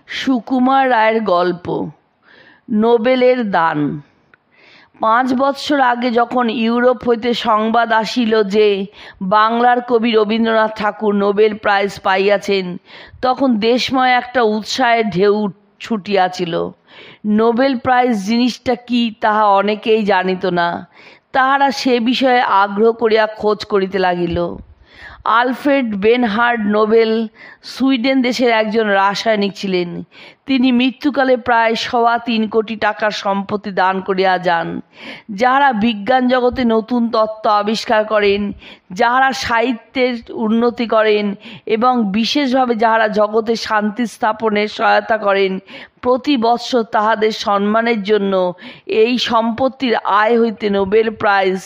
সুকুমার রায়ের গল্প নোবেলের দান। 5 বৎসর আগে যখন ইউরোপ হইতে সংবাদ আসিল যে বাংলার কবি রবীন্দ্রনাথ ঠাকুর নোবেল প্রাইজ পাইয়াছেন, তখন দেশময় একটা উৎসাহের ঢেউ ছুটিয়াছিল। নোবেল প্রাইজ জিনিসটা কি তাহা অনেকেই জানিত না। তাহারা সে বিষয়ে আগ্রহ করিয়া খোঁজ করিতে লাগিল। আলফ্রেড বেনহার্ড নোবেল সুইডেন দেশের একজন রাসায়নিক ছিলেন। তিনি মৃত্যুকালে প্রায় 3.25 কোটি টাকার সম্পত্তি দান করিয়া যান। যাহারা বিজ্ঞান জগতে নতুন তত্ত্ব আবিষ্কার করেন, যাহারা সাহিত্যের উন্নতি করেন এবং বিশেষভাবে যাহারা জগতে শান্তি স্থাপনের সহায়তা করেন, প্রতি বৎসর তাহাদের সম্মানের জন্য এই সম্পত্তির আয় হইতে নোবেল প্রাইজ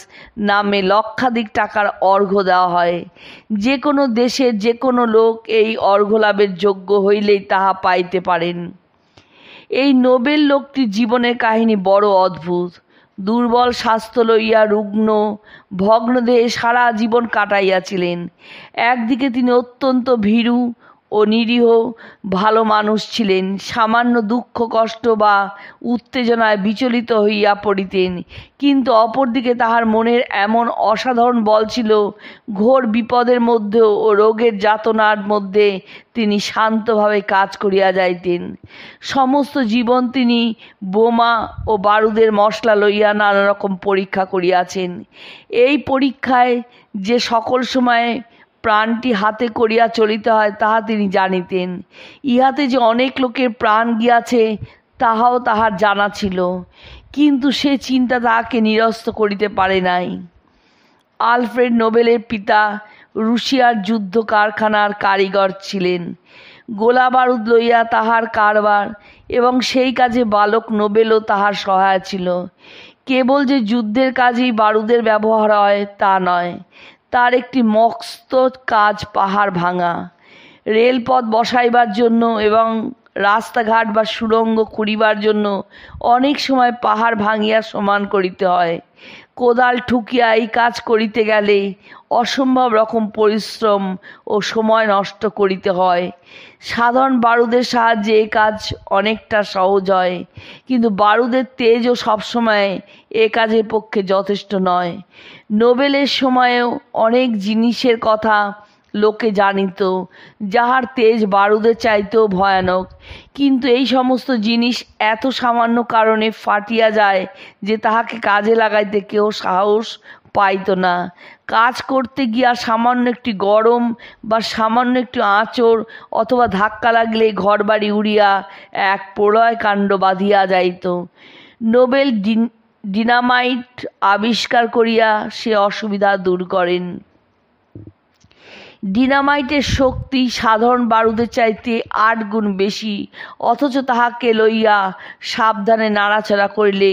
নামে লক্ষাধিক টাকার অর্ঘ্য দেওয়া হয়। যে কোনো দেশের যে কোনো লোক এই অর্ঘ্য লাভের যোগ্য হইলেই তাহা পাইতে পারেন। এই নোবেল লোকটির জীবনের কাহিনী বড় অদ্ভুত। দুর্বল স্বাস্থ্য লইয়া রুগ্ন ভগ্নদেহে সারা জীবন কাটাইয়াছিলেন। একদিকে তিনি অত্যন্ত ভীরু ও নিরীহ ভালো মানুষ ছিলেন। সামান্য দুঃখ কষ্ট বা উত্তেজনায় বিচলিত হইয়া পড়িতেন, কিন্তু অপরদিকে তাহার মনের এমন অসাধারণ বল ছিল, ঘোর বিপদের মধ্যেও ও রোগের যাতনার মধ্যে তিনি শান্তভাবে কাজ করিয়া যাইতেন। সমস্ত জীবন তিনি বোমা ও বারুদের মশলা লইয়া নানা রকম পরীক্ষা করিয়াছেন। এই পরীক্ষায় যে সকল সময় প্রাণটি হাতে করিয়া চলিতে হয় তাহা তিনি জানিতেন। ইহাতে যে অনেক লোকের প্রাণ গিয়াছে তাহাও তাহার জানা ছিল, কিন্তু সে চিন্তা তাহাকে নিরস্ত করিতে পারে নাই। আলফ্রেড নোবেলের পিতা রুশিয়ার যুদ্ধ কারখানার কারিগর ছিলেন। গোলা বারুদ লইয়া তাহার কারবার এবং সেই কাজে বালক নোবেলও তাহার সহায় ছিল। কেবল যে যুদ্ধের কাজেই বারুদের ব্যবহার হয় তা নয়, তার একটি মস্ত কাজ পাহাড় ভাঙা। রেলপথ বসাইবার জন্য এবং রাস্তাঘাট বা সুড়ঙ্গ খুঁড়িবার জন্য অনেক সময় পাহাড় ভাঙিয়া সমান করিতে হয়। কোদাল ঠুকিয়া এই কাজ করিতে গেলে অসম্ভব রকম পরিশ্রম ও সময় নষ্ট করিতে হয়। সাধারণ বারুদের সাহায্যে এই কাজ অনেকটা সহজ হয়, কিন্তু বারুদের তেজও সবসময় এ কাজের পক্ষে যথেষ্ট নয়। নোবেলের সময়েও অনেক জিনিসের কথা লোকে জানিত, যাহার তেজ বারুদের চাইতেও ভয়ানক, কিন্তু এই সমস্ত জিনিস এত সামান্য কারণে ফাটিয়া যায় যে তাহাকে কাজে লাগাইতে কেউ সাহস পাইত না। কাজ করতে গিয়া সামান্য একটি গরম বা সামান্য একটু আঁচড় অথবা ধাক্কা লাগলে ঘরবাড়ি উড়িয়া এক প্রলয় কাণ্ড বাঁধিয়া যাইত। নোবেল ডিনামাইট আবিষ্কার করিয়া সে অসুবিধা দূর করেন। ডিনামাইটের শক্তি সাধারণ বারুদের চাইতে 8 গুণ বেশি, অথচ তাহাকে লইয়া সাবধানে নাড়াচাড়া করিলে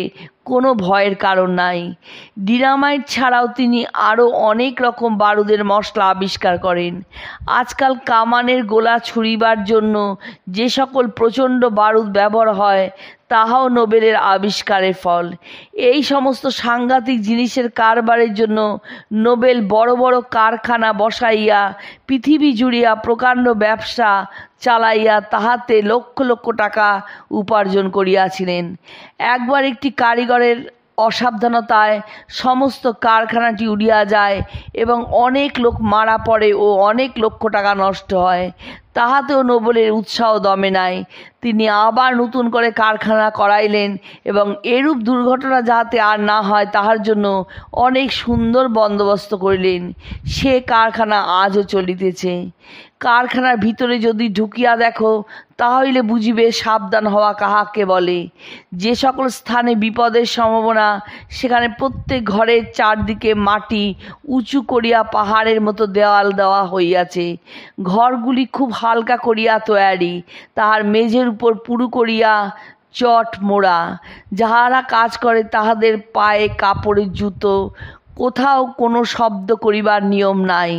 কোনো ভয়ের কারণ নাই। ডিনামাইট ছাড়াও তিনি আরও অনেক রকম বারুদের মশলা আবিষ্কার করেন। আজকাল কামানের গোলা ছুঁড়িবার জন্য যে সকল প্রচণ্ড বারুদ ব্যবহার হয় তাহাও নোবেলের আবিষ্কারের ফল। এই সমস্ত সাংঘাতিক জিনিসের কারবারের জন্য নোবেল বড় বড় কারখানা বসাইয়া পৃথিবী জুড়িয়া প্রকাণ্ড ব্যবসা চালাইয়া তাহাতে লক্ষ লক্ষ টাকা উপার্জন করিয়াছিলেন। একবার একটি কারিগরের অসাবধানতায় সমস্ত কারখানাটি উড়িয়া যায় এবং অনেক লোক মারা পড়ে ও অনেক লক্ষ টাকা নষ্ট হয়। তাহাতেও নোবেলের উৎসাহ দমে নাই। তিনি আবার নতুন করে কারখানা করাইলেন এবং এরূপ দুর্ঘটনা যাহাতে আর না হয় তাহার জন্য অনেক সুন্দর বন্দোবস্ত করিলেন। সে কারখানা আজও চলিতেছে। কারখানার ভিতরে যদি ঢুকিয়া দেখো তাহলে বুঝিবে সাবধান হওয়া কাহাকে বলে। যে সকল স্থানে বিপদের সম্ভাবনা সেখানে প্রত্যেক ঘরের চারদিকে মাটি উঁচু করিয়া পাহাড়ের মতো দেওয়াল দেওয়া হইয়াছে। ঘরগুলি খুব হালকা করিয়া তৈয়ারি, তাহার মেঝের উপর পুরু করিয়া চট মোড়া। যাহারা কাজ করে তাহাদের পায়ে কাপড়ের জুতো। কোথাও কোনো শব্দ করিবার নিয়ম নাই।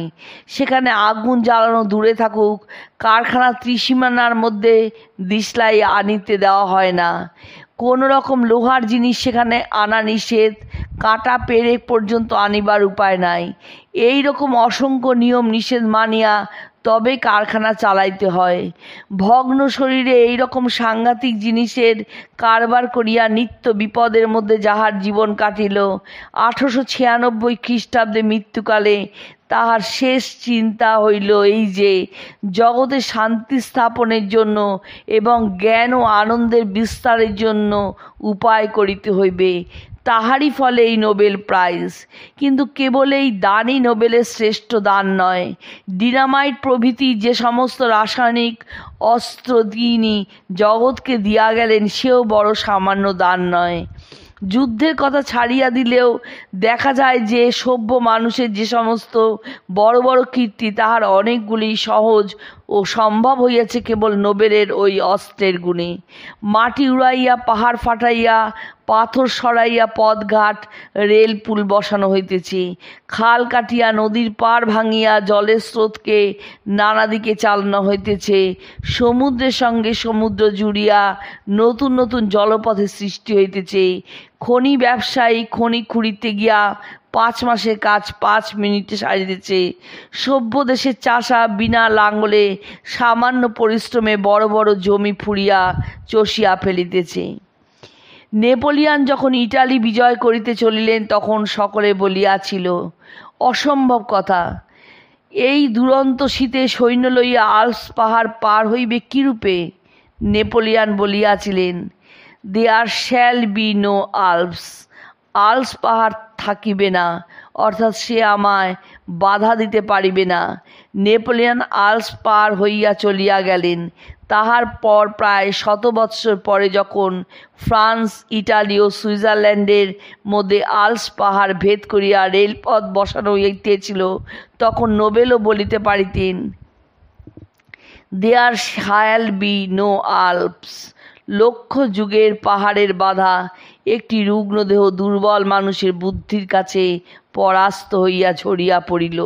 সেখানে আগুন জ্বালানো দূরে থাকুক, কারখানার ত্রিসীমানার মধ্যে দিশলাই আনিতে দেওয়া হয় না। কোনো রকম লোহার জিনিস সেখানে আনা নিষেধ, কাঁটা পেরেক পর্যন্ত আনিবার উপায় নাই। এই রকম অসংখ্য নিয়ম নিষেধ মানিয়া তবে কারখানা চালাইতে হয়। ভগ্ন শরীরে এইরকম সাংঘাতিক জিনিসের কারবার করিয়া নিত্য বিপদের মধ্যে যাহার জীবন কাটিল, 1896 খ্রিস্টাব্দে মৃত্যুকালে তাহার শেষ চিন্তা হইল এই যে জগতে শান্তি স্থাপনের জন্য এবং জ্ঞান ও আনন্দের বিস্তারের জন্য উপায় করিতে হইবে। তাহারই ফলে এই নোবেল প্রাইজ। কিন্তু কেবল এই দানই নোবেলের শ্রেষ্ঠ দান নয়। ডিনামাইট প্রভৃতি যে সমস্ত রাসায়নিক অস্ত্র তিনি জগৎকে দিয়া গেলেন সেও বড় সামান্য দান নয়। যুদ্ধের কথা ছাড়িয়া দিলেও দেখা যায় যে সভ্য মানুষের যে সমস্ত বড় বড় কীর্তি তাহার অনেকগুলি সহজ ও সম্ভব হইয়াছে কেবল নোবেলের ওই অস্ত্রের গুণে। মাটি উড়াইয়া, পাহাড় ফাটাইয়া, পাথর সরাইয়া পথঘাট রেল পুল বসানো হইতেছে, খাল কাটিয়া নদীর পাড় ভাঙিয়া জলের স্রোতকে নানা দিকে চালানো হইতেছে, সমুদ্রের সঙ্গে সমুদ্র জুড়িয়া নতুন নতুন জলপথের সৃষ্টি হইতেছে। খনি ব্যবসায়ী খনি খুঁড়িতে গিয়া 5 মাসের কাজ 5 মিনিটে সারিতেছে। সভ্য দেশের চাষা বিনা লাঙ্গলে সামান্য পরিশ্রমে বড় বড় জমি ফুঁড়িয়া চষিয়া ফেলিতেছে। নেপোলিয়ান যখন ইটালি বিজয় করিতে চলিলেন তখন সকলে বলিয়াছিল, অসম্ভব কথা, এই দুরন্ত শীতে সৈন্য লইয়া আল্পস পাহাড় পার হইবে কিরূপে? নেপোলিয়ান বলিয়াছিলেন, there shall be no Alps, Alps পাহাড় থাকিবে না, অর্থাৎ সে আমায় বাধা দিতে পারিবে না। নেপোলিয়ান আল্পস পার হইয়া চলিয়া গেলেন। তাহার পর প্রায় 100 বৎসর পরে যখন ফ্রান্স, ইটালি ও সুইজারল্যান্ডের মধ্যে আল্পস পাহাড় ভেদ করিয়া রেলপথ বসানো হইতেছিল তখন নোবেলও বলিতে পারিতেন, there shall be no Alps. লক্ষ যুগের পাহাড়ের বাধা একটি রুগ্ন দেহ দুর্বল মানুষের বুদ্ধির কাছে পরাস্ত হইয়া ঝরিয়া পড়িল।